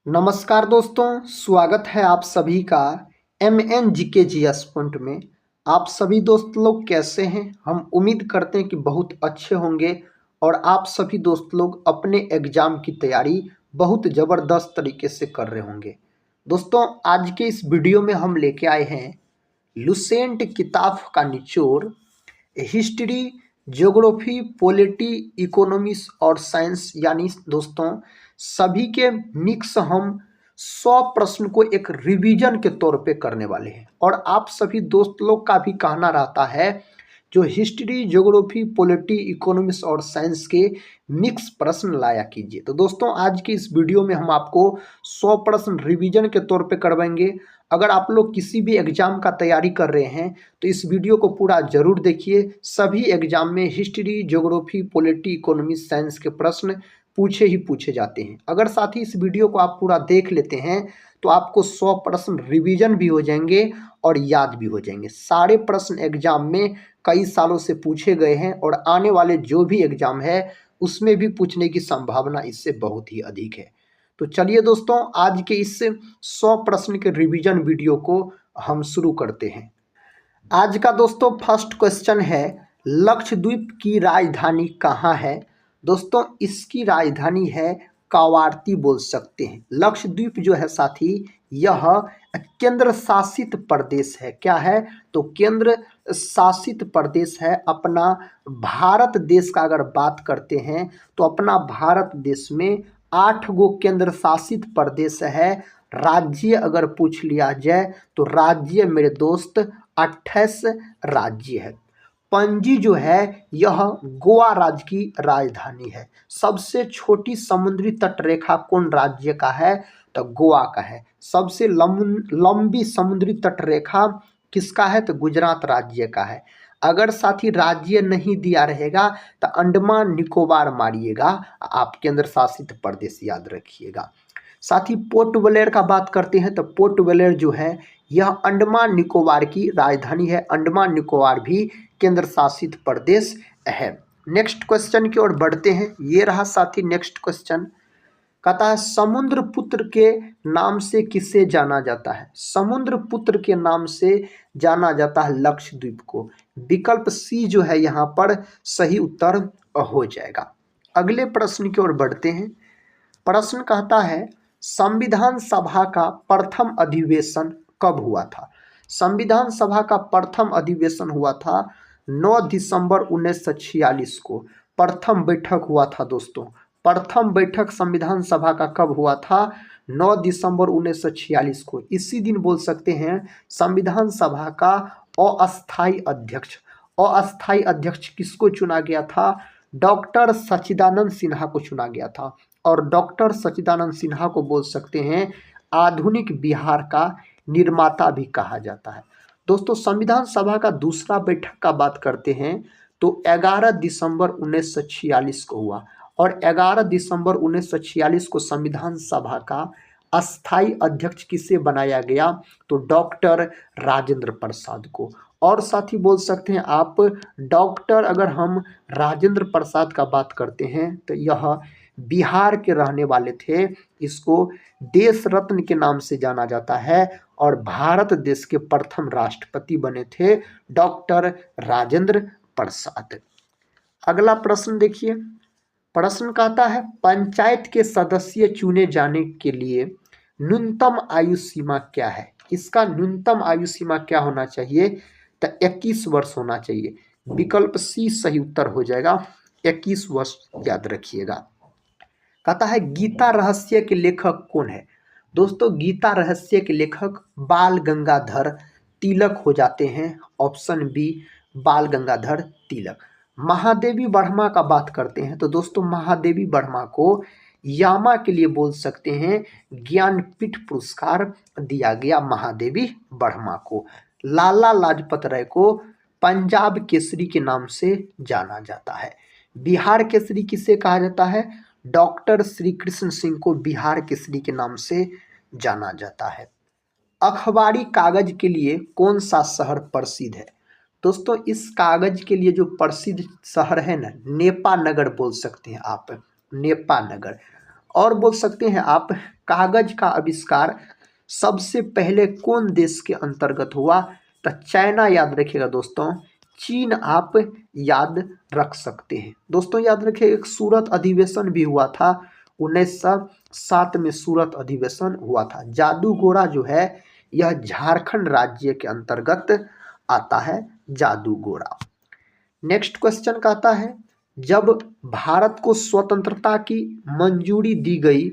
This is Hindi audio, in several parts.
नमस्कार दोस्तों, स्वागत है आप सभी का MNGKGS पॉइंट में। आप सभी दोस्त लोग कैसे हैं? हम उम्मीद करते हैं कि बहुत अच्छे होंगे और आप सभी दोस्त लोग अपने एग्ज़ाम की तैयारी बहुत ज़बरदस्त तरीके से कर रहे होंगे। दोस्तों, आज के इस वीडियो में हम लेके आए हैं लुसेंट किताब का निचोड़, हिस्ट्री, ज्योग्राफी, पॉलिटी, इकोनॉमिक्स और साइंस, यानी दोस्तों सभी के मिक्स हम 100 प्रश्न को एक रिवीजन के तौर पे करने वाले हैं। और आप सभी दोस्त लोग का भी कहना रहता है जो हिस्ट्री, ज्योग्राफी, पॉलिटी, इकोनॉमिक्स और साइंस के मिक्स प्रश्न लाया कीजिए। तो दोस्तों, आज की इस वीडियो में हम आपको 100 प्रश्न रिवीजन के तौर पे करवाएंगे। अगर आप लोग किसी भी एग्जाम का तैयारी कर रहे हैं तो इस वीडियो को पूरा जरूर देखिए। सभी एग्जाम में history, geography, polity, economics, science के प्रश्न पूछे ही पूछे जाते हैं। अगर साथ ही इस वीडियो को आप पूरा देख लेते हैं तो आपको 100 प्रश्न रिवीजन भी हो जाएंगे और याद भी हो जाएंगे। सारे प्रश्न एग्जाम में कई सालों से पूछे गए हैं और आने वाले जो भी एग्जाम है उसमें भी पूछने की संभावना इससे बहुत ही अधिक है। तो चलिए दोस्तों, आज के इस 100 प्रश्न के रिवीजन वीडियो को हम शुरू करते हैं। आज का दोस्तों फर्स्ट क्वेश्चन है, लक्षद्वीप की राजधानी कहाँ है? दोस्तों, इसकी राजधानी है कवारती बोल सकते हैं। लक्षद्वीप जो है साथी, यह केंद्र शासित प्रदेश है। क्या है? तो केंद्र शासित प्रदेश है। अपना भारत देश का अगर बात करते हैं तो अपना भारत देश में 8 गो केंद्र शासित प्रदेश है। राज्य अगर पूछ लिया जाए तो राज्य मेरे दोस्त 28 राज्य है। पणजी जो है यह गोवा राज्य की राजधानी है। सबसे छोटी समुद्री तट रेखा कौन राज्य का है? तो गोवा का है। सबसे लंबी समुद्री तट रेखा किसका है? तो गुजरात राज्य का है। अगर साथी राज्य नहीं दिया रहेगा तो अंडमान निकोबार मारिएगा, आप केंद्र शासित प्रदेश याद रखिएगा। साथ ही पोर्ट ब्लेयर का बात करते हैं तो पोर्ट ब्लेयर जो है यह अंडमान निकोबार की राजधानी है। अंडमान निकोबार भी केंद्र शासित प्रदेश है। नेक्स्ट क्वेश्चन की ओर बढ़ते हैं। ये रहा साथी नेक्स्ट क्वेश्चन। कहता है समुद्र पुत्र के नाम से किसे जाना जाता है? समुद्र पुत्र के नाम से जाना जाता है लक्षद्वीप को। विकल्प सी जो है यहाँ पर सही उत्तर हो जाएगा। अगले प्रश्न की ओर बढ़ते हैं। प्रश्न कहता है संविधान सभा का प्रथम अधिवेशन कब हुआ था? संविधान सभा का प्रथम अधिवेशन हुआ था 9 दिसंबर 1946 को। प्रथम बैठक हुआ था दोस्तों। प्रथम बैठक संविधान सभा का कब हुआ था? 9 दिसंबर 1946 को। इसी दिन बोल सकते हैं संविधान सभा का अस्थायी अध्यक्ष। अस्थायी अध्यक्ष किसको चुना गया था? डॉक्टर सच्चिदानंद सिन्हा को चुना गया था। और डॉक्टर सच्चिदानंद सिन्हा को बोल सकते हैं आधुनिक बिहार का निर्माता भी कहा जाता है। दोस्तों, संविधान सभा का दूसरा बैठक का बात करते हैं तो 11 दिसंबर 1946 को हुआ। और 11 दिसंबर 1946 को संविधान सभा का अस्थायी अध्यक्ष किसे बनाया गया? तो डॉक्टर राजेंद्र प्रसाद को। और साथ ही बोल सकते हैं आप डॉक्टर, अगर हम राजेंद्र प्रसाद का बात करते हैं तो यह बिहार के रहने वाले थे। इसको देश रत्न के नाम से जाना जाता है और भारत देश के प्रथम राष्ट्रपति बने थे डॉक्टर राजेंद्र प्रसाद। अगला प्रश्न देखिए। प्रश्न कहता है पंचायत के सदस्य चुने जाने के लिए न्यूनतम आयु सीमा क्या है? इसका न्यूनतम आयु सीमा क्या होना चाहिए? तो 21 वर्ष होना चाहिए। विकल्प सी सही उत्तर हो जाएगा। 21 वर्ष याद रखिएगा। कहता है गीता रहस्य के लेखक कौन है? दोस्तों, गीता रहस्य के लेखक बाल गंगाधर तिलक हो जाते हैं। ऑप्शन बी बाल गंगाधर तिलक। महादेवी वर्मा का बात करते हैं तो दोस्तों महादेवी वर्मा को यामा के लिए बोल सकते हैं ज्ञानपीठ पुरस्कार दिया गया महादेवी वर्मा को। लाला लाजपत राय को पंजाब केसरी के नाम से जाना जाता है। बिहार केसरी किसे कहा जाता है? डॉक्टर श्री कृष्ण सिंह को बिहार केसरी के नाम से जाना जाता है। अखबारी कागज के लिए कौन सा शहर प्रसिद्ध है? दोस्तों, इस कागज के लिए जो प्रसिद्ध शहर है ना, नेपा नगर बोल सकते हैं आप। नेपा नगर। और बोल सकते हैं आप कागज का आविष्कार सबसे पहले कौन देश के अंतर्गत हुआ? तो चाइना याद रखिएगा दोस्तों, चीन आप याद रख सकते हैं। दोस्तों याद रखिए एक सूरत अधिवेशन भी हुआ था 1907 में, सूरत अधिवेशन हुआ था। जादूगोरा जो है यह झारखंड राज्य के अंतर्गत आता है, जादूगोरा। नेक्स्ट क्वेश्चन कहता है जब भारत को स्वतंत्रता की मंजूरी दी गई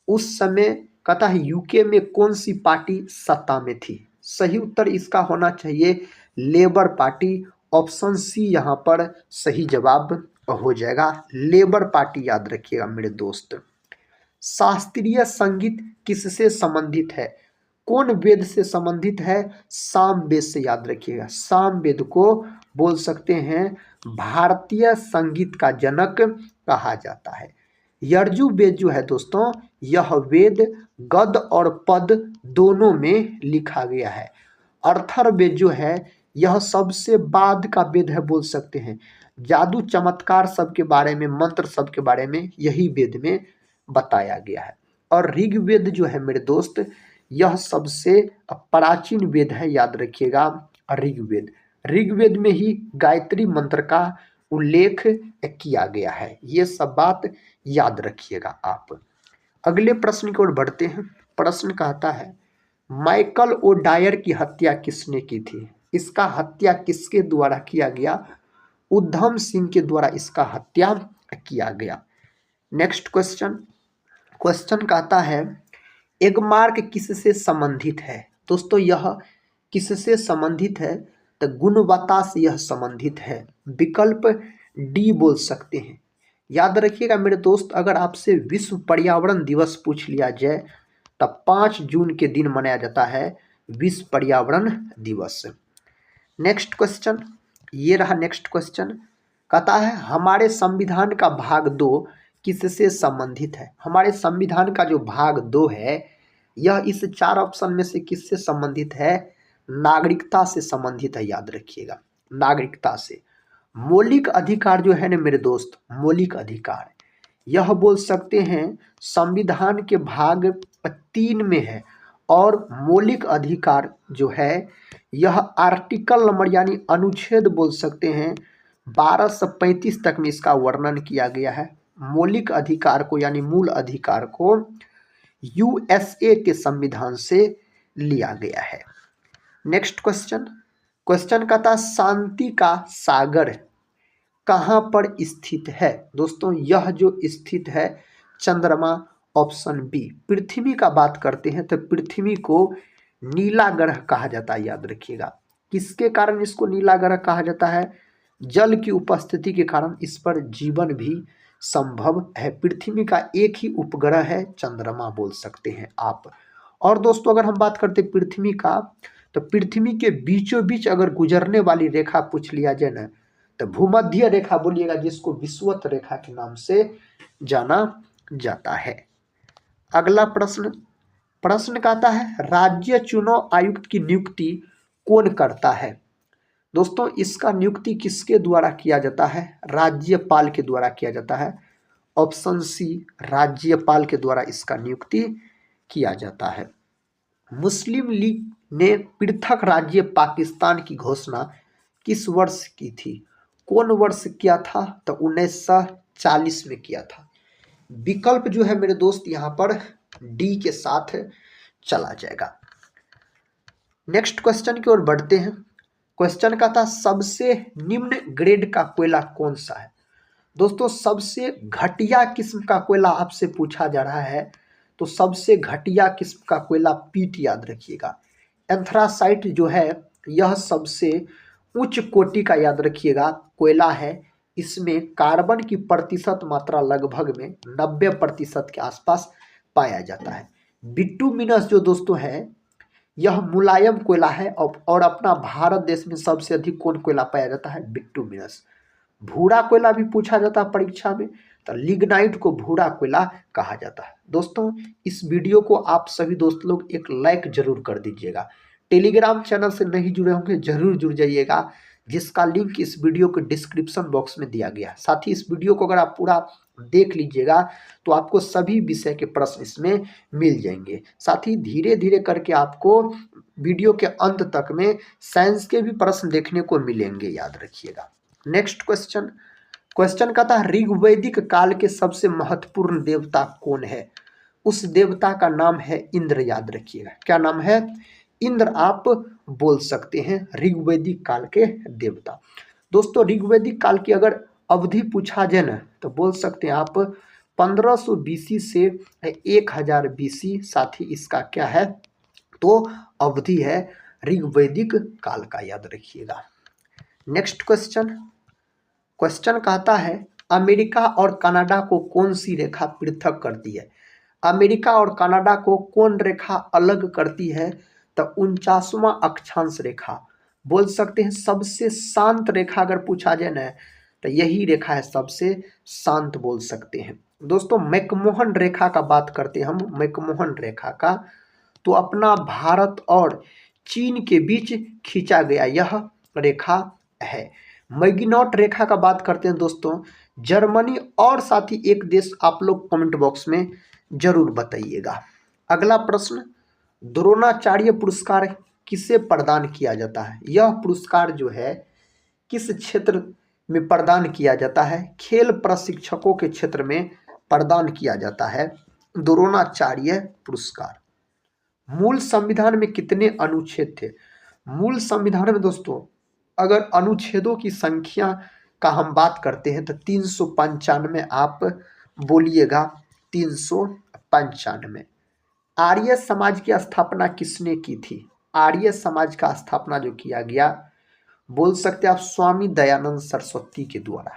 उस समय कहता है यूके में कौन सी पार्टी सत्ता में थी? सही उत्तर इसका होना चाहिए लेबर पार्टी। ऑप्शन सी यहाँ पर सही जवाब हो जाएगा, लेबर पार्टी याद रखिएगा मेरे दोस्त। शास्त्रीय संगीत किससे संबंधित है? कौन वेद से संबंधित है? साम वेद से याद रखिएगा। साम वेद को बोल सकते हैं भारतीय संगीत का जनक कहा जाता है। यजुर्वेद वेद जो है दोस्तों, यह वेद गद और पद दोनों में लिखा गया है। अथर्ववेद जो है यह सबसे बाद का वेद है, बोल सकते हैं। जादू चमत्कार सब के बारे में, मंत्र सब के बारे में यही वेद में बताया गया है। और ऋग्वेद जो है मेरे दोस्त, यह सबसे प्राचीन वेद है, याद रखिएगा ऋग्वेद। ऋग्वेद में ही गायत्री मंत्र का उल्लेख किया गया है। ये सब बात याद रखिएगा आप। अगले प्रश्न की ओर बढ़ते हैं। प्रश्न कहता है माइकल ओडायर की हत्या किसने की थी? इसका हत्या किसके द्वारा किया गया? उधम सिंह के द्वारा इसका हत्या किया गया। नेक्स्ट क्वेश्चन, क्वेश्चन कहता है एगमार्क किससे संबंधित है? दोस्तों यह किससे संबंधित है? तो गुणवत्ता से यह संबंधित है। विकल्प डी बोल सकते हैं। याद रखिएगा मेरे दोस्त, अगर आपसे विश्व पर्यावरण दिवस पूछ लिया जाए तब 5 जून के दिन मनाया जाता है विश्व पर्यावरण दिवस। नेक्स्ट क्वेश्चन, ये रहा नेक्स्ट क्वेश्चन। कहता है हमारे संविधान का भाग 2 किससे संबंधित है? हमारे संविधान का जो भाग 2 है यह इस 4 ऑप्शन में से किससे संबंधित है? नागरिकता से संबंधित है, याद रखिएगा नागरिकता से। मौलिक अधिकार जो है ना मेरे दोस्त, मौलिक अधिकार यह बोल सकते हैं संविधान के भाग 3 में है। और मौलिक अधिकार जो है यह आर्टिकल नंबर यानी अनुच्छेद बोल सकते हैं 1235 तक में इसका वर्णन किया गया है। मौलिक अधिकार को यानी मूल अधिकार को यूएसए के संविधान से लिया गया है। नेक्स्ट क्वेश्चन, क्वेश्चन कहता शांति का सागर कहाँ पर स्थित है? दोस्तों यह जो स्थित है चंद्रमा, ऑप्शन बी। पृथ्वी का बात करते हैं तो पृथ्वी को नीला ग्रह कहा जाता है, याद रखिएगा। किसके कारण इसको नीला ग्रह कहा जाता है? जल की उपस्थिति के कारण इस पर जीवन भी संभव है। पृथ्वी का एक ही उपग्रह है, चंद्रमा बोल सकते हैं आप। और दोस्तों अगर हम बात करते पृथ्वी का, तो पृथ्वी के बीचों बीच अगर गुजरने वाली रेखा पूछ लिया जाए ना तो भूमध्य रेखा बोलिएगा, जिसको विषुवत रेखा के नाम से जाना जाता है। अगला प्रश्न, प्रश्न कहता है राज्य चुनाव आयुक्त की नियुक्ति कौन करता है? दोस्तों इसका नियुक्ति किसके द्वारा किया जाता है? राज्यपाल के द्वारा किया जाता है। ऑप्शन सी, राज्यपाल के द्वारा इसका नियुक्ति किया जाता है। मुस्लिम लीग ने पृथक राज्य पाकिस्तान की घोषणा किस वर्ष की थी? कौन वर्ष किया था? तो 1940 में किया था। विकल्प जो है मेरे दोस्त यहाँ पर डी के साथ चला जाएगा। नेक्स्ट क्वेश्चन की ओर बढ़ते हैं। क्वेश्चन का था सबसे निम्न ग्रेड का कोयला कौन सा है? दोस्तों सबसे घटिया किस्म का कोयला आपसे पूछा जा रहा है तो सबसे घटिया किस्म का कोयला पीट, याद रखिएगा। एंथ्रासाइट जो है यह सबसे उच्च कोटि का, याद रखिएगा, कोयला है। इसमें कार्बन की प्रतिशत मात्रा लगभग में 90% के आसपास पाया जाता है। बिटुमिनस जो दोस्तों है यह मुलायम कोयला है और अपना भारत देश में सबसे अधिक कौन कोयला पाया जाता है? बिटुमिनस। भूरा कोयला भी पूछा जाता है परीक्षा में, तो लिग्नाइट को भूरा कोयला कहा जाता है। दोस्तों इस वीडियो को आप सभी दोस्त लोग एक लाइक जरूर कर दीजिएगा। टेलीग्राम चैनल से नहीं जुड़े होंगे जरूर जुड़ जाइएगा, जिसका लिंक इस वीडियो के डिस्क्रिप्शन बॉक्स में दिया गया है। साथ ही इस वीडियो को अगर आप पूरा देख लीजिएगा तो आपको सभी विषय के प्रश्न इसमें मिल जाएंगे। साथ ही धीरे धीरे करके आपको वीडियो के अंत तक में साइंस के भी प्रश्न देखने को मिलेंगे, याद रखिएगा। नेक्स्ट क्वेश्चन, क्वेश्चन का था ऋग्वैदिक काल के सबसे महत्वपूर्ण देवता कौन है? उस देवता का नाम है इंद्र, याद रखिएगा। क्या नाम है? इंद्र आप बोल सकते हैं ऋग्वैदिक काल के देवता। दोस्तों ऋग्वैदिक काल की अगर अवधि पूछा जाए ना तो बोल सकते हैं आप 1500 BC से 1000 BC, साथ ही इसका क्या है तो अवधि है ऋग्वैदिक काल का, याद रखिएगा। नेक्स्ट क्वेश्चन, क्वेश्चन कहता है अमेरिका और कनाडा को कौन सी रेखा पृथक करती है? अमेरिका और कनाडा को कौन रेखा अलग करती है? तो 49वां अक्षांश रेखा बोल सकते हैं। सबसे शांत रेखा अगर पूछा जाए ना तो यही रेखा है, सबसे शांत बोल सकते हैं। दोस्तों मैकमोहन रेखा का बात करते हैं हम, मैकमोहन रेखा का, तो अपना भारत और चीन के बीच खींचा गया यह रेखा है। मैगिनॉट रेखा का बात करते हैं दोस्तों, जर्मनी और साथ ही एक देश आप लोग कमेंट बॉक्स में जरूर बताइएगा। अगला प्रश्न, द्रोणाचार्य पुरस्कार किसे प्रदान किया जाता है? यह पुरस्कार जो है किस क्षेत्र में प्रदान किया जाता है? खेल प्रशिक्षकों के क्षेत्र में प्रदान किया जाता है द्रोणाचार्य पुरस्कार। मूल संविधान में कितने अनुच्छेद थे? मूल संविधान में दोस्तों अगर अनुच्छेदों की संख्या का हम बात करते हैं तो 395 आप बोलिएगा, 395। आर्य समाज की स्थापना किसने की थी? आर्य समाज का स्थापना जो किया गया बोल सकते हैं आप स्वामी दयानंद सरस्वती के द्वारा।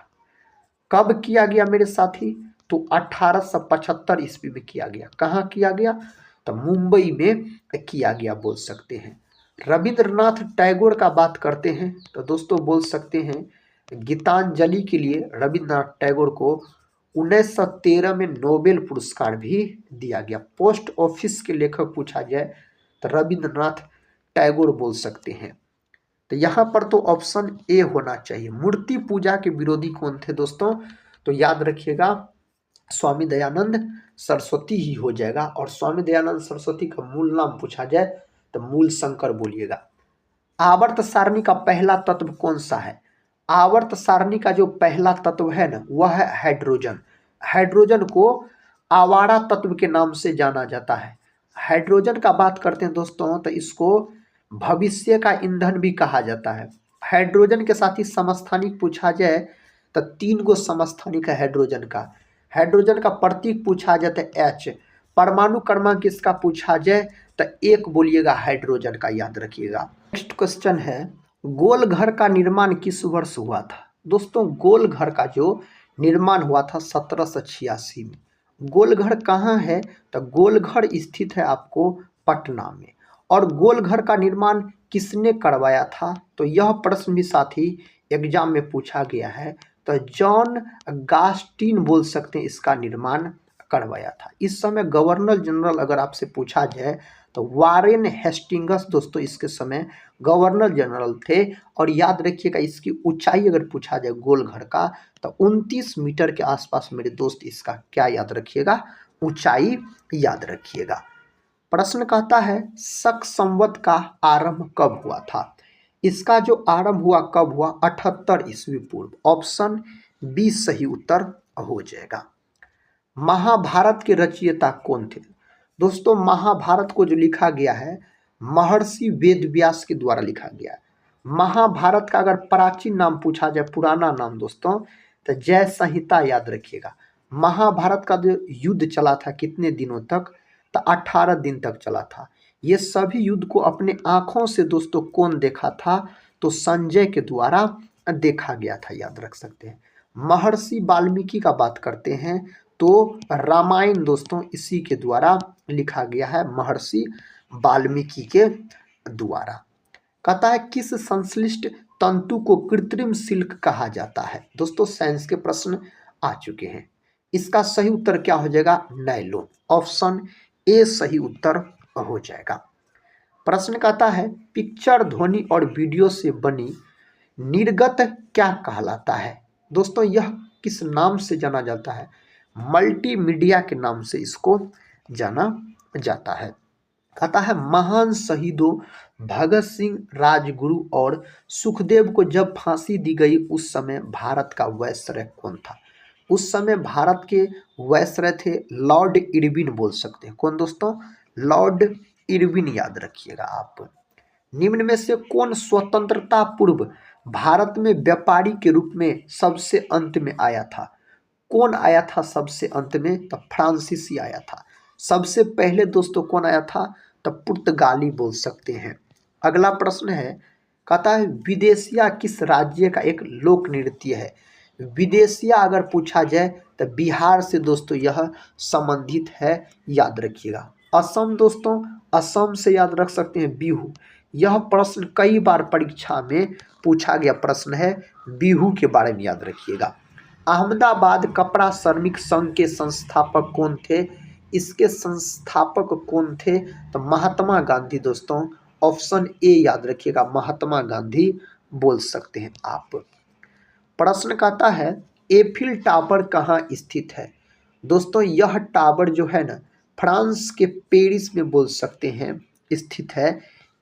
कब किया गया मेरे साथी? तो 1875 ईस्वी में किया गया। कहाँ किया गया? तो मुंबई में किया गया बोल सकते हैं। रविंद्रनाथ टैगोर का बात करते हैं तो दोस्तों बोल सकते हैं गीतांजलि के लिए रविंद्रनाथ टैगोर को 1913 में नोबेल पुरस्कार भी दिया गया। पोस्ट ऑफिस के लेखक पूछा जाए तो रविंद्रनाथ टैगोर बोल सकते हैं। तो यहाँ पर तो ऑप्शन ए होना चाहिए। मूर्ति पूजा के विरोधी कौन थे दोस्तों? तो याद रखिएगा स्वामी दयानंद सरस्वती ही हो जाएगा। और स्वामी दयानंद सरस्वती का मूल नाम पूछा जाए तो मूल शंकर बोलिएगा। आवर्त सारणी का पहला तत्व कौन सा है? आवर्त सारणी का जो पहला तत्व है ना वह है हाइड्रोजन। हाइड्रोजन को आवारा तत्व के नाम से जाना जाता है। हाइड्रोजन का बात करते हैं दोस्तों तो इसको भविष्य का ईंधन भी कहा जाता है। हाइड्रोजन के साथ ही समस्थानिक पूछा जाए तो 3 गो समस्थानिक है हाइड्रोजन का। हाइड्रोजन का प्रतीक पूछा जाए तो H। परमाणु क्रमांक इसका पूछा जाए तो 1 बोलिएगा हाइड्रोजन का, याद रखिएगा। नेक्स्ट क्वेश्चन है गोल घर का निर्माण किस वर्ष हुआ था? दोस्तों गोल घर का जो निर्माण हुआ था 1786 में। गोल घर कहाँ है? तो गोल घर स्थित है आपको पटना में। और गोल घर का निर्माण किसने करवाया था? तो यह प्रश्न भी साथी एग्जाम में पूछा गया है। तो जॉन गास्टिन बोल सकते हैं इसका निर्माण करवाया था। इस समय गवर्नर जनरल अगर आपसे पूछा जाए तो वारेन हेस्टिंग्स दोस्तों इसके समय गवर्नर जनरल थे। और याद रखिएगा इसकी ऊंचाई अगर पूछा जाए गोल घर का तो 29 मीटर के आसपास मेरे दोस्त इसका क्या याद रखिएगा? ऊंचाई याद रखिएगा। प्रश्न कहता है शक संवत का आरंभ कब हुआ था? इसका जो आरंभ हुआ कब हुआ? 78 ईस्वी पूर्व। ऑप्शन बी सही उत्तर हो जाएगा। महाभारत के रचयिता कौन थे? दोस्तों महाभारत को जो लिखा गया है महर्षि वेदव्यास के द्वारा लिखा गया है। महाभारत का अगर प्राचीन नाम पूछा जाए, पुराना नाम दोस्तों, तो जय संहिता याद रखिएगा। महाभारत का जो युद्ध चला था कितने दिनों तक? तो 18 दिन तक चला था। ये सभी युद्ध को अपने आंखों से दोस्तों कौन देखा था? तो संजय के द्वारा देखा गया था, याद रख सकते हैं। महर्षि वाल्मीकि का बात करते हैं तो रामायण दोस्तों इसी के द्वारा लिखा गया है, महर्षि वाल्मीकि के द्वारा। कहता है किस संश्लिष्ट तंतु को कृत्रिम सिल्क कहा जाता है? दोस्तों साइंस के प्रश्न आ चुके हैं। इसका सही उत्तर क्या हो जाएगा? नायलॉन। ऑप्शन ए सही उत्तर हो जाएगा। प्रश्न कहता है पिक्चर ध्वनि और वीडियो से बनी निर्गत क्या कहलाता है? दोस्तों यह किस नाम से जाना जाता है? मल्टीमीडिया के नाम से इसको जाना जाता है। कहता है महान शहीदों भगत सिंह, राजगुरु और सुखदेव को जब फांसी दी गई उस समय भारत का वायसराय कौन था? उस समय भारत के वायसराय थे लॉर्ड इरविन बोल सकते हैं। कौन दोस्तों? लॉर्ड इरविन याद रखिएगा आप। निम्न में से कौन स्वतंत्रता पूर्व भारत में व्यापारी के रूप में सबसे अंत में आया था? कौन आया था सबसे अंत में? तो फ्रांसीसी आया था। सबसे पहले दोस्तों कौन आया था? तो पुर्तगाली बोल सकते हैं। अगला प्रश्न है, कहता है विदेशिया किस राज्य का एक लोक नृत्य है? विदेशिया अगर पूछा जाए तो बिहार से दोस्तों यह संबंधित है, याद रखिएगा। असम दोस्तों, असम से याद रख सकते हैं बिहू। यह प्रश्न कई बार परीक्षा में पूछा गया प्रश्न है, बिहू के बारे में याद रखिएगा। अहमदाबाद कपड़ा श्रमिक संघ के संस्थापक कौन थे? इसके संस्थापक कौन थे? तो महात्मा गांधी दोस्तों। ऑप्शन ए याद रखिएगा, महात्मा गांधी बोल सकते हैं आप। प्रश्न कहता है एफिल टावर कहाँ स्थित है? दोस्तों यह टावर जो है ना, फ्रांस के पेरिस में बोल सकते हैं स्थित है।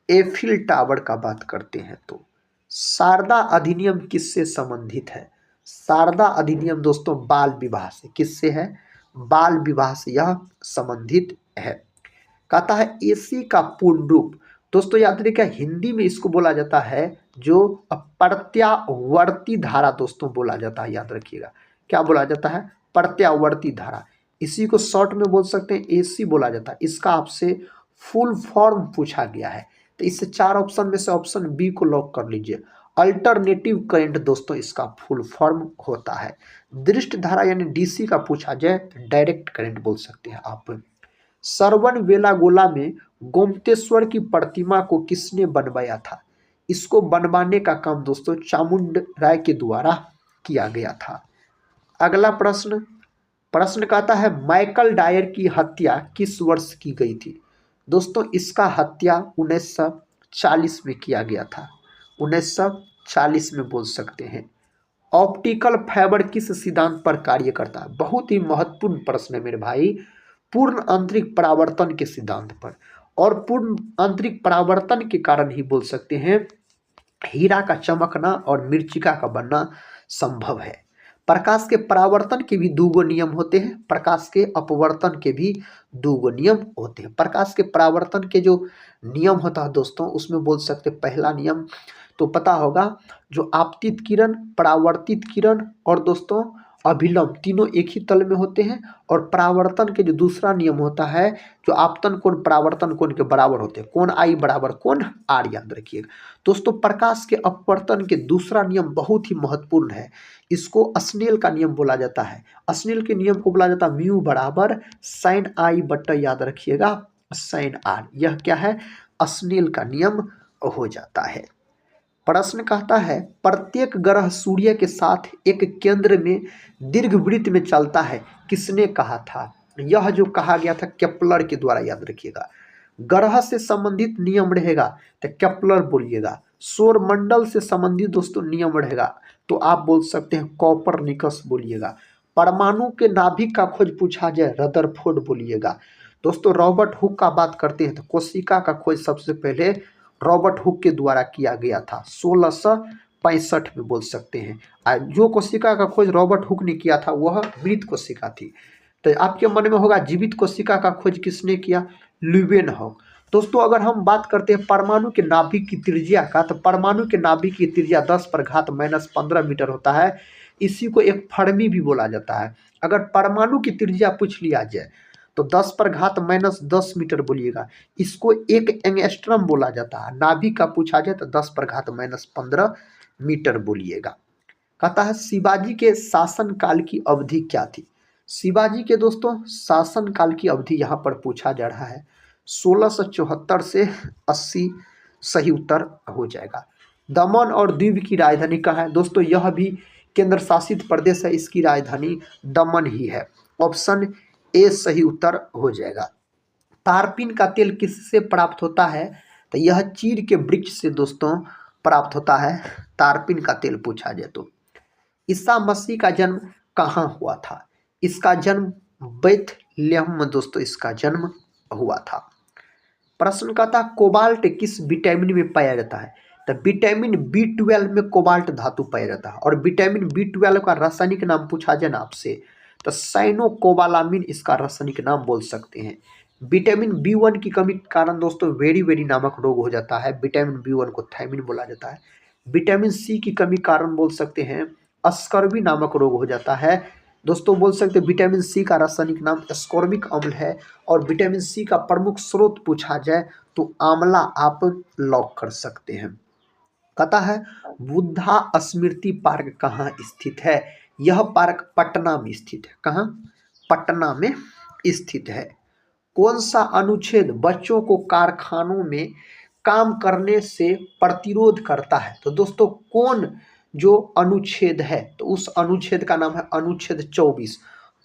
एफिल टावर का बात करते हैं तो शारदा अधिनियम किससे संबंधित है? शारदा अधिनियम दोस्तों बाल विवाह से। किससे है? बाल विवाह से यह संबंधित है। कहता है एसी का पूर्ण रूप दोस्तों याद रखिएगा, हिंदी में इसको बोला जाता है जो प्रत्यावर्ती धारा दोस्तों बोला जाता है, याद रखिएगा। क्या बोला जाता है? प्रत्यावर्ती धारा। इसी को शॉर्ट में बोल सकते हैं एसी बोला जाता है। इसका आपसे फुल फॉर्म पूछा गया है, तो इससे 4 ऑप्शन में से ऑप्शन बी को लॉक कर लीजिए। अल्टरनेटिव करंट दोस्तों इसका फुल फॉर्म होता है। दृष्ट धारा यानी डीसी का पूछा जाए तो डायरेक्ट करंट बोल सकते हैं आप। सरवन बेलागोला में गोमतेश्वर की प्रतिमा को किसने बनवाया था? इसको बनवाने का काम दोस्तों चामुंड राय के द्वारा किया गया था। अगला प्रश्न कहता है माइकल डायर की हत्या किस वर्ष की गई थी? दोस्तों इसका हत्या 1940 में किया गया था। 1940 में बोल सकते हैं। ऑप्टिकल फाइबर किस सिद्धांत पर कार्य करता है? बहुत ही महत्वपूर्ण प्रश्न है मेरे भाई। पूर्ण आंतरिक परावर्तन के सिद्धांत पर। और पूर्ण आंतरिक परावर्तन के कारण ही बोल सकते हैं हीरा का चमकना और मृत्तिका का बनना संभव है। प्रकाश के परावर्तन के भी 2 नियम होते हैं, प्रकाश के अपवर्तन के भी 2 नियम होते हैं। प्रकाश के परावर्तन के जो नियम होता है दोस्तों, उसमें बोल सकते पहला नियम तो पता होगा, जो आपतित किरण, परावर्तित किरण और दोस्तों अभिलंब तीनों एक ही तल में होते हैं। और परावर्तन के जो दूसरा नियम होता है, जो आपतन कोण परावर्तन कोण के बराबर होते हैं, कोण आई बराबर कोण आर, याद रखिएगा दोस्तों। प्रकाश के अपवर्तन के दूसरा नियम बहुत ही महत्वपूर्ण है, इसको स्नेल का नियम बोला जाता है। स्नेल के नियम को बोला जाता है म्यू बराबर साइन आई बटा, याद रखिएगा साइन आर। यह क्या है? स्नेल का नियम हो जाता है। प्रश्न कहता है प्रत्येक ग्रह सूर्य के साथ एक केंद्र में दीर्घवृत्त में चलता है, किसने कहा था? यह जो कहा गया था केपलर के द्वारा, याद रखिएगा। ग्रह से संबंधित नियम रहेगा तो केपलर बोलिएगा। सौर मंडल से संबंधित दोस्तों नियम रहेगा तो आप बोल सकते हैं कोपरनिकस बोलिएगा। परमाणु के नाभिक का खोज पूछा जाए रदरफोर्ड बोलिएगा। दोस्तों रॉबर्ट हुक का बात करते हैं तो कोशिका का खोज सबसे पहले रॉबर्ट हुक के द्वारा किया गया था 1665 में बोल सकते हैं। जो कोशिका का खोज रॉबर्ट हुक ने किया था वह मृत कोशिका थी। तो आपके मन में होगा जीवित कोशिका का खोज किसने किया? ल्यूवेनहॉक। दोस्तों अगर हम बात करते हैं परमाणु के नाभिक की त्रिज्या का, तो परमाणु के नाभिक की त्रिज्या 10⁻⁻15 मीटर होता है। इसी को एक फर्मी भी बोला जाता है। अगर परमाणु की त्रिज्या पूछ लिया जाए तो 10⁻−10 मीटर बोलिएगा। इसको एक एंगस्ट्रम बोला जाता है। नाभिक का पूछा जाए तो 10⁻−15 मीटर बोलिएगा। कहता है शिवाजी के शासनकाल की अवधि क्या थी? शिवाजी के दोस्तों शासनकाल की अवधि यहाँ पर पूछा जा रहा है 1674 से 80 सही उत्तर हो जाएगा। दमन और दीव की राजधानी कहाँ है? दोस्तों यह भी केंद्र शासित प्रदेश है, इसकी राजधानी दमन ही है। ऑप्शन ए सही उत्तर हो जाएगा। तारपीन का तेल किससे प्राप्त होता है? तो यह चीड़ के वृक्ष से दोस्तों प्राप्त होता है। तारपीन का तेल पूछा जाए तो ईसा मसीह का जन्म कहाँ हुआ था? इसका जन्म बेथलेहम में दोस्तों इसका जन्म हुआ था। प्रश्न का था कोबाल्ट किस विटामिन में पाया जाता है? तो विटामिन B12 में कोबाल्ट धातु पाया जाता है। और विटामिन B12 का रासायनिक नाम पूछा जाए ना आपसे तो साइनोकोबालामिन इसका रासायनिक नाम बोल सकते हैं। विटामिन B1 की कमी के कारण दोस्तों वेरी वेरी नामक रोग हो जाता है। विटामिन B1 को थायमिन बोला जाता है। विटामिन सी की कमी कारण बोल सकते हैं अस्कर्वी नामक रोग हो जाता है। दोस्तों बोल सकते हैं विटामिन सी का रासायनिक नाम एस्कॉर्बिक अम्ल है। और विटामिन सी का प्रमुख स्रोत पूछा जाए तो आंवला आप लॉक कर सकते हैं। कहता है बुद्धा स्मृति पार्क कहाँ स्थित है? यह पार्क पटना में स्थित है। कहाँ? पटना में स्थित है। कौन सा अनुच्छेद बच्चों को कारखानों में काम करने से प्रतिरोध करता है? तो दोस्तों कौन जो अनुच्छेद है तो उस अनुच्छेद का नाम है अनुच्छेद 24।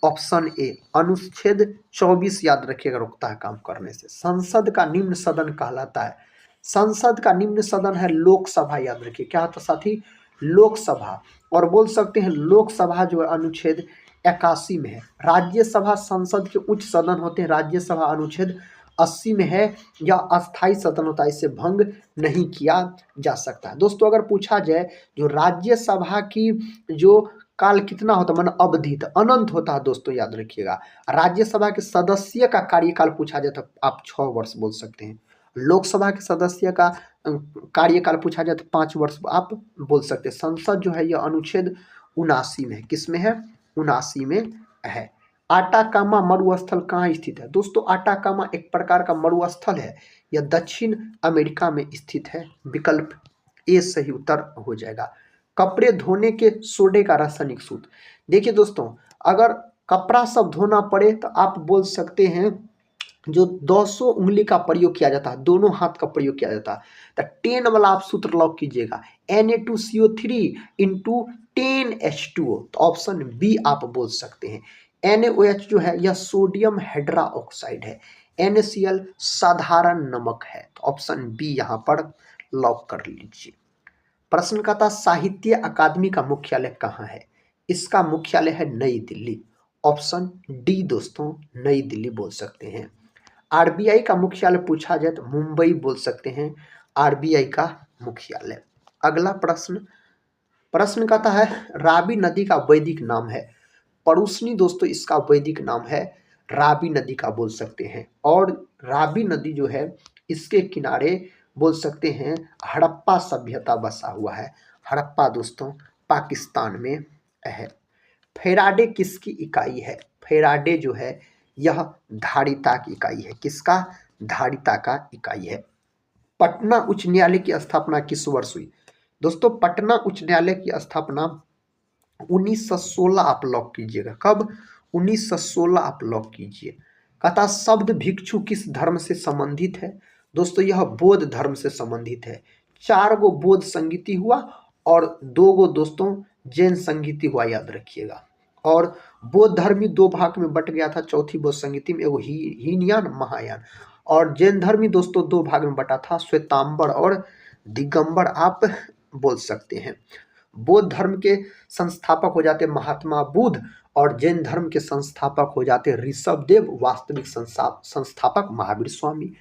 ऑप्शन ए अनुच्छेद 24 याद रखिएगा, रोकता है काम करने से। संसद का निम्न सदन कहलाता है। संसद का निम्न सदन है लोकसभा, याद रखिए क्या होता साथी? लोकसभा। और बोल सकते हैं लोकसभा जो है अनुच्छेद 81 में है। राज्यसभा संसद के उच्च सदन होते हैं, राज्यसभा अनुच्छेद 80 में है। यह अस्थाई सदन होता है, इसे भंग नहीं किया जा सकता है। दोस्तों अगर पूछा जाए जो राज्यसभा की जो काल कितना होता है, माना अवधि तो अनंत होता है दोस्तों, याद रखिएगा। राज्यसभा के सदस्य का कार्यकाल पूछा जाए तो आप 6 वर्ष बोल सकते हैं। लोकसभा के सदस्य का कार्यकाल पूछा जाए तो 5 वर्ष आप बोल सकते हैं। संसद जो है यह अनुच्छेद 79 में है। किस में है? 79 में है। आटाकामा मरुस्थल कहाँ स्थित है? दोस्तों आटाकामा एक प्रकार का मरुस्थल है। यह दक्षिण अमेरिका में स्थित है। विकल्प ए सही उत्तर हो जाएगा। कपड़े धोने के सोडे का रासायनिक सूत्र। देखिए दोस्तों अगर कपड़ा सब धोना पड़े तो आप बोल सकते हैं जो 200 उंगली का प्रयोग किया जाता है, दोनों हाथ का प्रयोग किया जाता है, तो 10 वाला आप सूत्र लॉक कीजिएगा। Na2CO3 इंटू 10H2O, तो ऑप्शन बी आप बोल सकते हैं। NaOH जो है यह सोडियम हाइड्रोक्साइड है। NaCl साधारण नमक है, तो ऑप्शन बी यहाँ पर लॉक कर लीजिए। प्रश्न का था साहित्य अकादमी का मुख्यालय कहाँ है? इसका मुख्यालय है नई दिल्ली। ऑप्शन डी दोस्तों नई दिल्ली बोल सकते हैं। आरबीआई का मुख्यालय पूछा जाए तो मुंबई बोल सकते हैं आरबीआई का मुख्यालय। अगला प्रश्न कहता है रावी नदी का वैदिक नाम है। परुष्णी दोस्तों इसका वैदिक नाम है रावी नदी का बोल सकते हैं। और रावी नदी जो है इसके किनारे बोल सकते हैं हड़प्पा सभ्यता बसा हुआ है। हड़प्पा दोस्तों पाकिस्तान में है। फेराडे किसकी इकाई है? फेराडे जो है यह धारिता की इकाई है। किसका? धारिता का इकाई है। पटना उच्च न्यायालय की स्थापना किस वर्ष हुई? दोस्तों पटना उच्च न्यायालय की स्थापना 1916 आप लॉक कीजिएगा। कब? 1916 आप लॉक कीजिए। कहता शब्द भिक्षु किस धर्म से संबंधित है? दोस्तों यह बौद्ध धर्म से संबंधित है। 4 गो बौद्ध संगीति हुआ और 2 गो दोस्तों जैन संगीति हुआ, याद रखिएगा। और बौद्ध धर्मी 2 भाग में बट गया था चौथी बौद्ध संगीति में, एगो हीनयान महायान। और जैन धर्मी दोस्तों 2 भाग में बटा था, श्वेतांबर और दिगंबर आप बोल सकते हैं। बौद्ध धर्म के संस्थापक हो जाते महात्मा बुद्ध और जैन धर्म के संस्थापक हो जाते ऋषभदेव, वास्तविक संस्थापक महावीर स्वामी।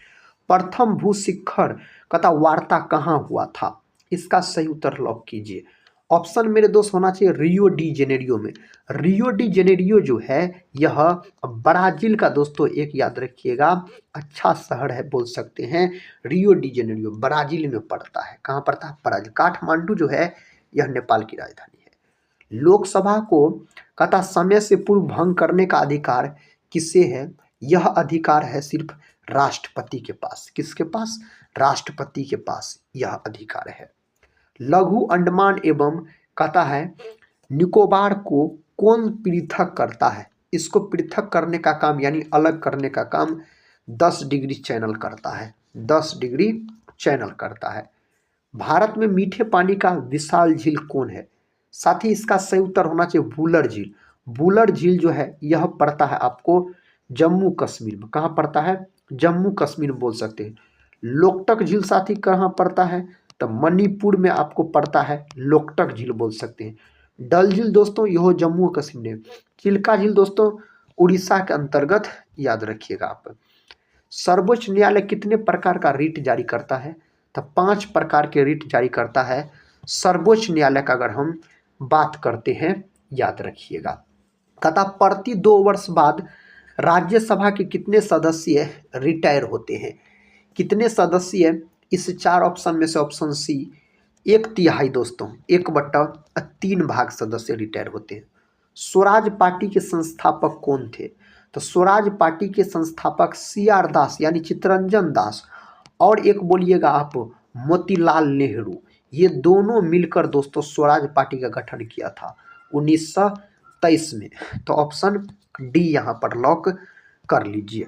प्रथम भू शिखर कथा वार्ता कहाँ हुआ था? इसका सही उत्तर लॉक कीजिए। ऑप्शन मेरे दोस्त होना चाहिए रियो डी जेनेरियो में। रियो डी जेनेरियो जो है यह ब्राजील का दोस्तों एक याद रखिएगा अच्छा शहर है, बोल सकते हैं रियो डी जेनेरियो ब्राजील में पड़ता है। कहाँ पड़ता है? ब्राजील। काठमांडू जो है यह नेपाल की राजधानी है। लोकसभा को कहता समय से पूर्व भंग करने का अधिकार किसे है? यह अधिकार है सिर्फ राष्ट्रपति के पास। किसके पास? राष्ट्रपति के पास यह अधिकार है। लघु अंडमान एवं कहता है निकोबार को कौन पृथक करता है? इसको पृथक करने का काम यानी अलग करने का काम 10 डिग्री चैनल करता है। 10 डिग्री चैनल करता है। भारत में मीठे पानी का विशाल झील कौन है? साथ ही इसका सही उत्तर होना चाहिए वुलर झील। वुलर झील जो है यह पड़ता है आपको जम्मू कश्मीर में। कहाँ पड़ता है? जम्मू कश्मीर में बोल सकते हैं। लोकटक झील साथी कहाँ पड़ता है? तो मणिपुर में आपको पड़ता है लोकटक झील बोल सकते हैं। डल झील दोस्तों यह जम्मू कश्मीर। चिल्का झील दोस्तों उड़ीसा के अंतर्गत, याद रखिएगा आप। सर्वोच्च न्यायालय कितने प्रकार का रिट जारी करता है? तो 5 प्रकार के रिट जारी करता है सर्वोच्च न्यायालय का, अगर हम बात करते हैं, याद रखिएगा। कहता प्रति 2 वर्ष बाद राज्यसभा के कितने सदस्य रिटायर होते हैं? कितने सदस्य? इस 4 ऑप्शन में से ऑप्शन सी 1/3 दोस्तों, 1/3 भाग सदस्य रिटायर होते हैं। स्वराज पार्टी के संस्थापक कौन थे? तो स्वराज पार्टी के संस्थापक CR दास यानी चित्तरंजन दास, और एक बोलिएगा आप मोतीलाल नेहरू। ये दोनों मिलकर दोस्तों स्वराज पार्टी का गठन किया था 1923 में। तो ऑप्शन डी यहाँ पर लॉक कर लीजिए।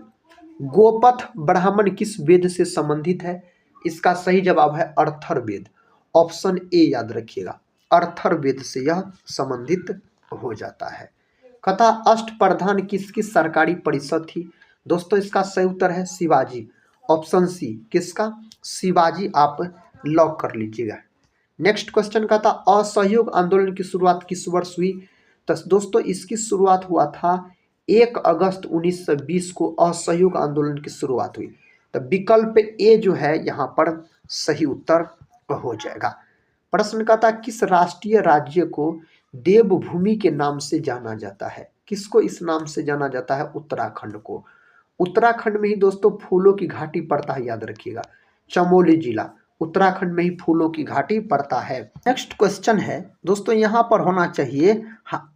गोपथ ब्राह्मण किस वेद से संबंधित है? इसका सही जवाब है अर्थर्वेद। ऑप्शन ए याद रखिएगा, अर्थर्वेद से यह संबंधित हो जाता है। कथा अष्टप्रधान किसकी सरकारी परिषद थी? दोस्तों इसका सही उत्तर है शिवाजी। ऑप्शन सी किसका? शिवाजी, आप लॉक कर लीजिएगा। नेक्स्ट क्वेश्चन का था असहयोग आंदोलन की शुरुआत किस वर्ष हुई? तो दोस्तों इसकी शुरुआत हुआ था 1 अगस्त 1920 को असहयोग आंदोलन की शुरुआत हुई। तो विकल्प ए जो है यहाँ पर सही उत्तर हो जाएगा। प्रश्न का था किस राष्ट्रीय राज्य को देवभूमि के नाम से जाना जाता है? किसको इस नाम से जाना जाता है? उत्तराखंड को। उत्तराखंड में ही दोस्तों फूलों की घाटी पड़ता है, याद रखिएगा। चमोली जिला उत्तराखंड में ही फूलों की घाटी पड़ता है। नेक्स्ट क्वेश्चन है दोस्तों, यहाँ पर होना चाहिए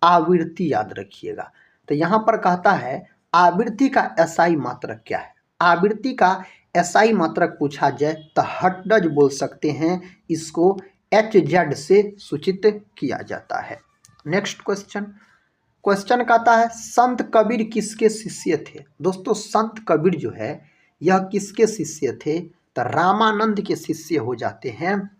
आवृत्ति, याद रखिएगा। तो यहाँ पर कहता है आवृत्ति का एसआई मात्रक क्या है? आवृत्ति का एसआई मात्रक पूछा जाए तो हर्ट्ज बोल सकते हैं, इसको HZ से सूचित किया जाता है। नेक्स्ट क्वेश्चन कहता है संत कबीर किसके शिष्य थे? दोस्तों संत कबीर जो है यह किसके शिष्य थे? तो रामानंद के शिष्य हो जाते हैं।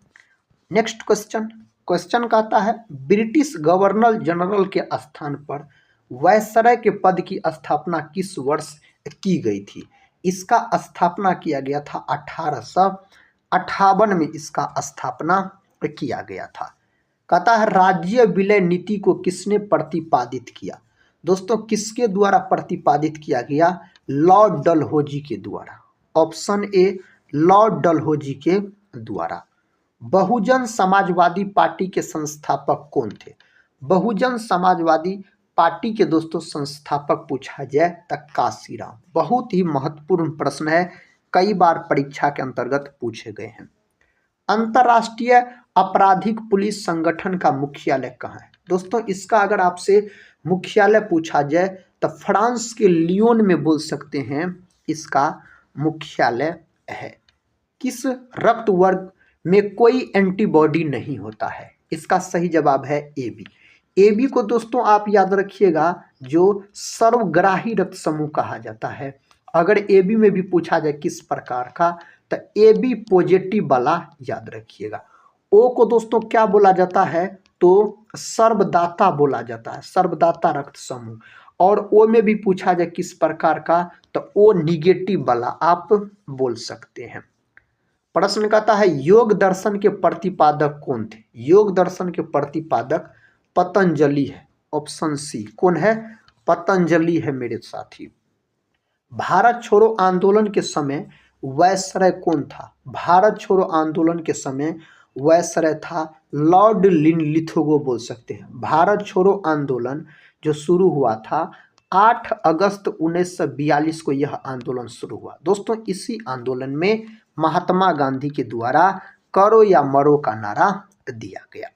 नेक्स्ट क्वेश्चन कहता है ब्रिटिश गवर्नर जनरल के स्थान पर वायसराय के पद की स्थापना किस वर्ष की गई थी? इसका स्थापना किया गया था 1858 में, इसका स्थापना किया गया था। कहता है राज्य विलय नीति को किसने प्रतिपादित किया? दोस्तों किसके द्वारा प्रतिपादित किया गया? लॉर्ड डलहौजी के द्वारा। ऑप्शन ए लॉर्ड डलहौजी के द्वारा। बहुजन समाजवादी पार्टी के संस्थापक कौन थे? बहुजन समाजवादी पार्टी के दोस्तों संस्थापक पूछा जाए तो काशीराम। बहुत ही महत्वपूर्ण प्रश्न है, कई बार परीक्षा के अंतर्गत पूछे गए हैं। अंतर्राष्ट्रीय आपराधिक पुलिस संगठन का मुख्यालय कहाँ है? दोस्तों इसका अगर आपसे मुख्यालय पूछा जाए तो फ्रांस के लियोन में बोल सकते हैं इसका मुख्यालय है। किस रक्त वर्ग में कोई एंटीबॉडी नहीं होता है? इसका सही जवाब है AB। AB को दोस्तों आप याद रखिएगा जो सर्वग्राही रक्त समूह कहा जाता है। अगर AB में भी पूछा जाए किस प्रकार का, तो AB पॉजिटिव वाला याद रखिएगा। O को दोस्तों क्या बोला जाता है? तो सर्वदाता बोला जाता है, सर्वदाता रक्त समूह। और O में भी पूछा जाए किस प्रकार का, तो O निगेटिव वाला आप बोल सकते हैं। प्रश्न कहता है योग दर्शन के प्रतिपादक कौन थे? योग दर्शन के प्रतिपादक पतंजलि है। ऑप्शन सी कौन है? पतंजलि है मेरे साथी। भारत छोड़ो आंदोलन के समय वायसराय कौन था? भारत छोड़ो आंदोलन के समय वायसराय था लॉर्ड लिथोगो बोल सकते हैं। भारत छोड़ो आंदोलन जो शुरू हुआ था 8 अगस्त 1942 को यह आंदोलन शुरू हुआ। दोस्तों इसी आंदोलन में महात्मा गांधी के द्वारा करो या मरो का नारा दिया गया।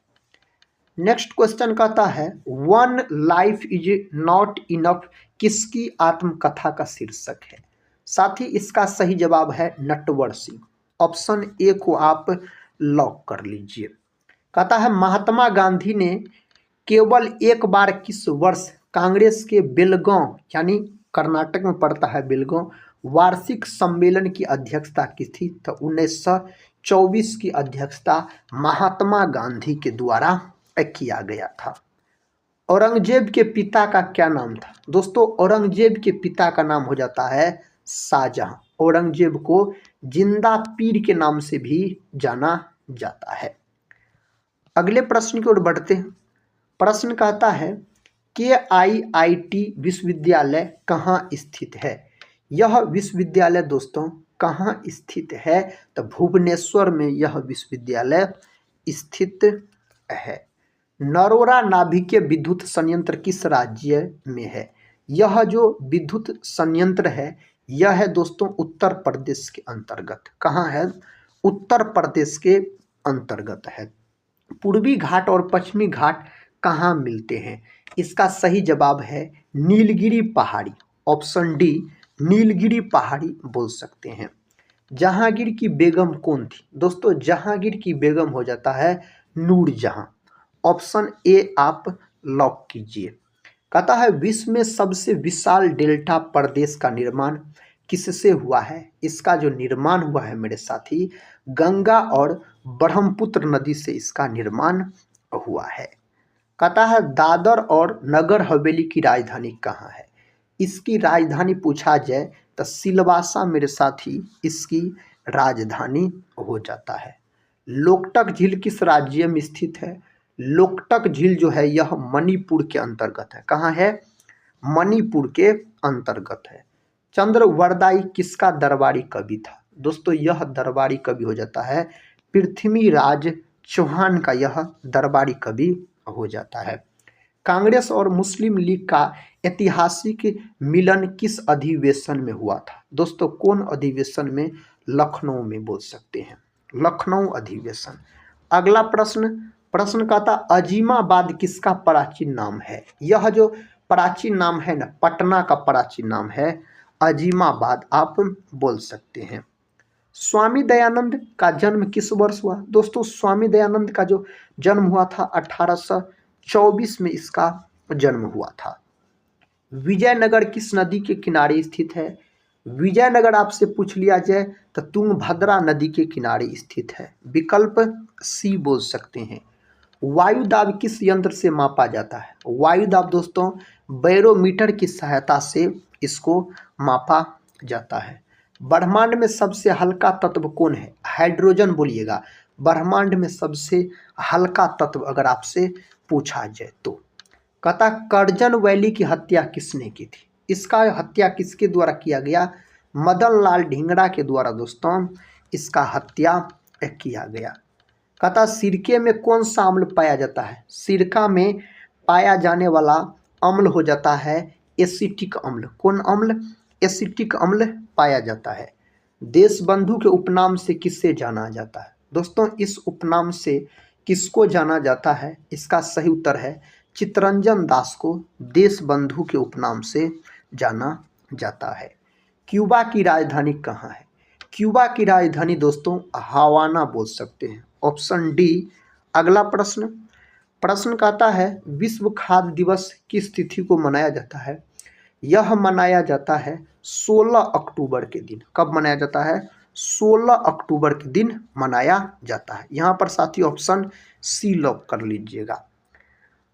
नेक्स्ट क्वेश्चन कहता है one life is not enough किसकी आत्मकथा का शीर्षक है? साथी इसका सही जवाब है नटवर सिंह। ऑप्शन ए को आप लॉक कर लीजिए। कहता है महात्मा गांधी ने केवल एक बार किस वर्ष कांग्रेस के बेलगांव यानी कर्नाटक में पड़ता है बेलगांव वार्षिक सम्मेलन की अध्यक्षता की थी? तो 1924 की अध्यक्षता महात्मा गांधी के द्वारा किया गया था। औरंगजेब के पिता का क्या नाम था? दोस्तों औरंगजेब के पिता का नाम हो जाता है शाहजहां। औरंगजेब को जिंदा पीर के नाम से भी जाना जाता है। अगले प्रश्न की ओर बढ़ते हैं। प्रश्न कहता है KIIT विश्वविद्यालय कहाँ स्थित है। यह विश्वविद्यालय दोस्तों कहाँ स्थित है, तो भुवनेश्वर में यह विश्वविद्यालय स्थित है। नरोरा नाभिकीय विद्युत संयंत्र किस राज्य में है। यह जो विद्युत संयंत्र है यह है दोस्तों उत्तर प्रदेश के अंतर्गत। कहाँ है, उत्तर प्रदेश के अंतर्गत है। पूर्वी घाट और पश्चिमी घाट कहाँ मिलते हैं, इसका सही जवाब है नीलगिरी पहाड़ी। ऑप्शन डी नीलगिरी पहाड़ी बोल सकते हैं। जहांगीर की बेगम कौन थी दोस्तों, जहांगीर की बेगम हो जाता है नूरजहां। ऑप्शन ए आप लॉक कीजिए। कहता है विश्व में सबसे विशाल डेल्टा प्रदेश का निर्माण किससे हुआ है। इसका जो निर्माण हुआ है मेरे साथी, गंगा और ब्रह्मपुत्र नदी से इसका निर्माण हुआ है। कहता है दादर और नगर हवेली की राजधानी कहाँ है। इसकी राजधानी पूछा जाए तो सिलवासा मेरे साथी इसकी राजधानी हो जाता है। लोकटक झील किस राज्य में स्थित है। लोकटक झील जो है यह मणिपुर के अंतर्गत है। कहाँ है, मणिपुर के अंतर्गत है। चंद्रवरदाई किसका दरबारी कवि था। दोस्तों यह दरबारी कवि हो जाता है पृथ्वीराज चौहान का, यह दरबारी कवि हो जाता है। कांग्रेस और मुस्लिम लीग का ऐतिहासिक मिलन किस अधिवेशन में हुआ था। दोस्तों कौन अधिवेशन में, लखनऊ में बोल सकते हैं, लखनऊ अधिवेशन। अगला प्रश्न कहता अजीमाबाद किसका प्राचीन नाम है। यह जो प्राचीन नाम है ना, पटना का प्राचीन नाम है अजीमाबाद आप बोल सकते हैं। स्वामी दयानंद का जन्म किस वर्ष हुआ। दोस्तों स्वामी दयानंद का जो जन्म हुआ था 1824 में इसका जन्म हुआ था। विजयनगर किस नदी के किनारे स्थित है। विजयनगर आपसे पूछ लिया जाए तो तुंगभद्रा नदी के किनारे स्थित है। विकल्प सी बोल सकते हैं। वायु दाब किस यंत्र से मापा जाता है। वायु दाब दोस्तों बैरोमीटर की सहायता से इसको मापा जाता है। ब्रह्मांड में सबसे हल्का तत्व कौन है। हाइड्रोजन बोलिएगा। ब्रह्मांड में सबसे हल्का तत्व अगर आपसे पूछा जाए तो। कहता करजन वैली की हत्या किसने की थी। इसका हत्या किसके द्वारा किया गया, मदन लाल ढींगरा के द्वारा दोस्तों इसका हत्या किया गया। कहता सिरके में कौन सा अम्ल पाया जाता है। सिरका में पाया जाने वाला अम्ल हो जाता है एसिटिक अम्ल। कौन अम्ल, एसिटिक अम्ल पाया जाता है। देशबंधु के उपनाम से किससे जाना जाता है। दोस्तों इस उपनाम से किसको जाना जाता है, इसका सही उत्तर है चित्तरंजन दास को देशबंधु के उपनाम से जाना जाता है। क्यूबा की राजधानी कहाँ है। क्यूबा की राजधानी दोस्तों हवाना बोल सकते हैं। Option D. अगला प्रश्न कहता है विश्व खाद्य दिवस किस तिथि को मनाया जाता है। यह मनाया जाता है 16 अक्टूबर के दिन। कब मनाया जाता है, 16 अक्टूबर के दिन मनाया जाता है। यहाँ पर साथी ऑप्शन सी लॉक कर लीजिएगा।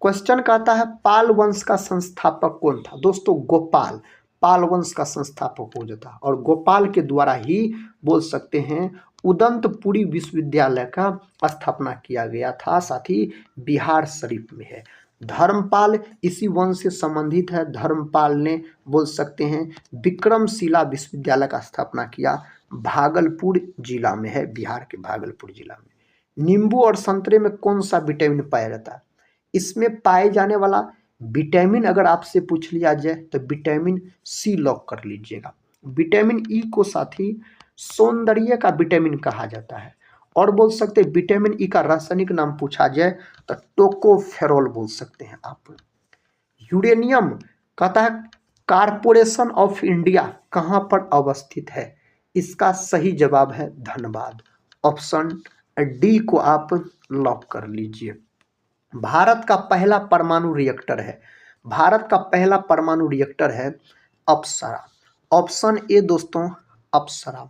क्वेश्चन कहता है पाल वंश का संस्थापक कौन था। दोस्तों गोपाल, पाल वंश का संस्थापक हो जाता है और गोपाल के द्वारा ही बोल सकते हैं उदंतपुरी विश्वविद्यालय का स्थापना किया गया था। साथ ही बिहार शरीफ में है। धर्मपाल इसी वंश से संबंधित है। धर्मपाल ने बोल सकते हैं विक्रमशिला विश्वविद्यालय का स्थापना किया, भागलपुर जिला में है, बिहार के भागलपुर जिला में। नींबू और संतरे में कौन सा विटामिन पाया जाता है। इसमें पाए जाने वाला विटामिन अगर आपसे पूछ लिया जाए तो विटामिन सी लॉक कर लीजिएगा। विटामिन ई को साथी सौंदर्य का विटामिन कहा जाता है और बोल सकते हैं विटामिन ई का रासायनिक नाम पूछा जाए तो टोकोफेरोल बोल सकते हैं आप। यूरेनियम कहता है कारपोरेशन ऑफ इंडिया कहाँ पर अवस्थित है। इसका सही जवाब है धनबाद। ऑप्शन डी को आप लॉक कर लीजिए। भारत का पहला परमाणु रिएक्टर है, भारत का पहला परमाणु रिएक्टर है अप्सरा। ऑप्शन ए दोस्तों अप्सरा।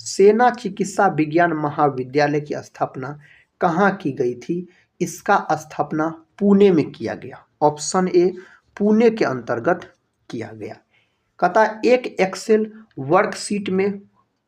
सेना चिकित्सा विज्ञान महाविद्यालय की स्थापना कहाँ की गई थी। इसका स्थापना पुणे में किया गया। ऑप्शन ए पुणे के अंतर्गत किया गया। कहता एक एक्सेल वर्कशीट में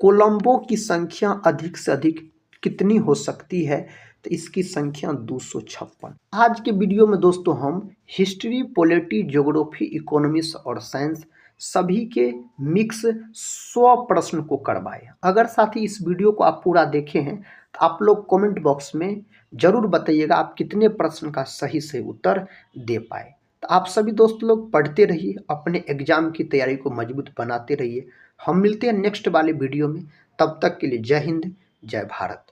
कोलंबो की संख्या अधिक से अधिक कितनी हो सकती है। तो इसकी संख्या 256। आज के वीडियो में दोस्तों हम हिस्ट्री, पॉलिटी, ज्योग्राफी, इकोनॉमिक्स और साइंस सभी के मिक्स 100 प्रश्न को करवाए। अगर साथ ही इस वीडियो को आप पूरा देखे हैं तो आप लोग कमेंट बॉक्स में जरूर बताइएगा आप कितने प्रश्न का सही से उत्तर दे पाए। तो आप सभी दोस्त लोग पढ़ते रहिए, अपने एग्जाम की तैयारी को मजबूत बनाते रहिए। हम मिलते हैं नेक्स्ट वाले वीडियो में, तब तक के लिए जय हिंद, जय भारत।